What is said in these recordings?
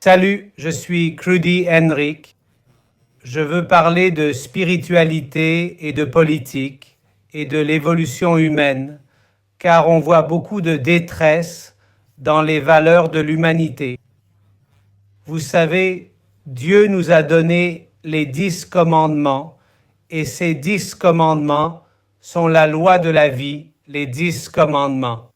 Salut, je suis Crudy Henrik. Je veux parler de spiritualité et de politique et de l'évolution humaine, car on voit beaucoup de détresse dans les valeurs de l'humanité. Vous savez, Dieu nous a donné les 10 commandements, et ces 10 commandements sont la loi de la vie, les 10 commandements.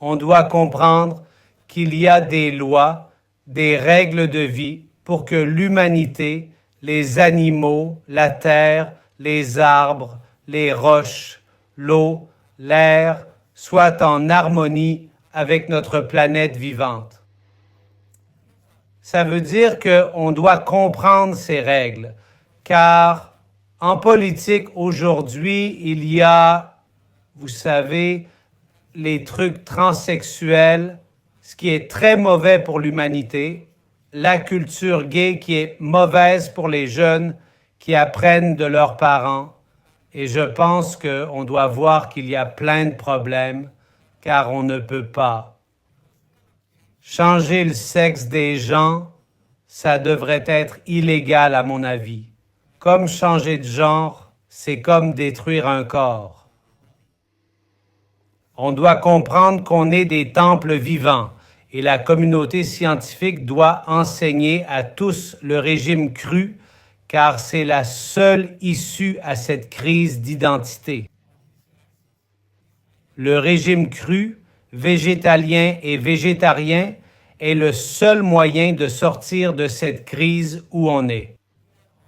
On doit comprendre qu'il y a des lois, des règles de vie pour que l'humanité, les animaux, la terre, les arbres, les roches, l'eau, l'air soient en harmonie avec notre planète vivante. Ça veut dire qu'on doit comprendre ces règles, car en politique aujourd'hui, il y a, vous savez, les trucs transsexuels, ce qui est très mauvais pour l'humanité, la culture gay qui est mauvaise pour les jeunes qui apprennent de leurs parents. Et je pense qu'on doit voir qu'il y a plein de problèmes, car on ne peut pas. Changer le sexe des gens, ça devrait être illégal à mon avis. Comme changer de genre, c'est comme détruire un corps. On doit comprendre qu'on est des temples vivants et la communauté scientifique doit enseigner à tous le régime cru car c'est la seule issue à cette crise d'identité. Le régime cru, végétalien et végétarien est le seul moyen de sortir de cette crise où on est.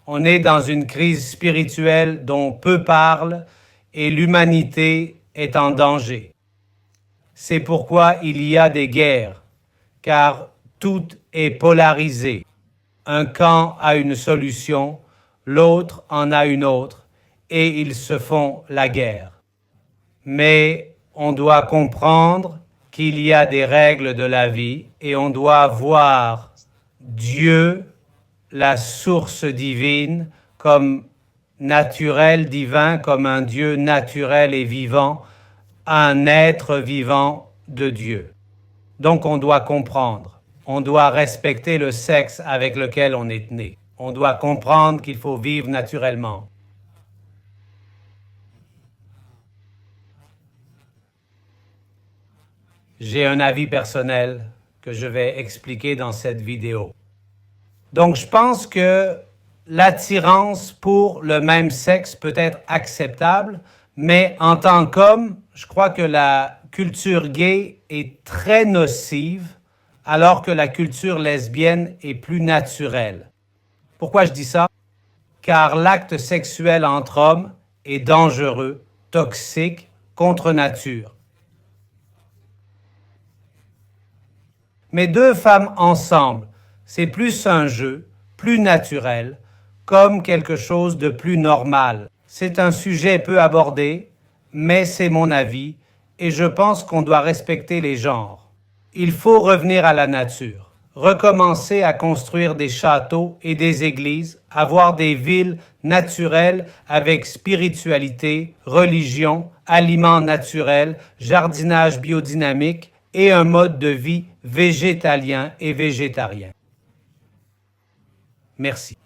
On est dans une crise spirituelle dont peu parlent et l'humanité est en danger. C'est pourquoi il y a des guerres, car tout est polarisé. Un camp a une solution, l'autre en a une autre, et ils se font la guerre. Mais on doit comprendre qu'il y a des règles de la vie et on doit voir Dieu, la source divine, comme naturel, divin, comme un Dieu naturel et vivant, un être vivant de Dieu. Donc on doit comprendre, on doit respecter le sexe avec lequel on est né. On doit comprendre qu'il faut vivre naturellement. J'ai un avis personnel que je vais expliquer dans cette vidéo. Donc je pense que l'attirance pour le même sexe peut être acceptable, mais en tant qu'homme, je crois que la culture gay est très nocive, alors que la culture lesbienne est plus naturelle. Pourquoi je dis ça? Car l'acte sexuel entre hommes est dangereux, toxique, contre nature. Mais deux femmes ensemble, c'est plus un jeu, plus naturel, comme quelque chose de plus normal. C'est un sujet peu abordé, mais c'est mon avis, et je pense qu'on doit respecter les genres. Il faut revenir à la nature, recommencer à construire des châteaux et des églises, avoir des villes naturelles avec spiritualité, religion, aliments naturels, jardinage biodynamique et un mode de vie végétalien et végétarien. Merci.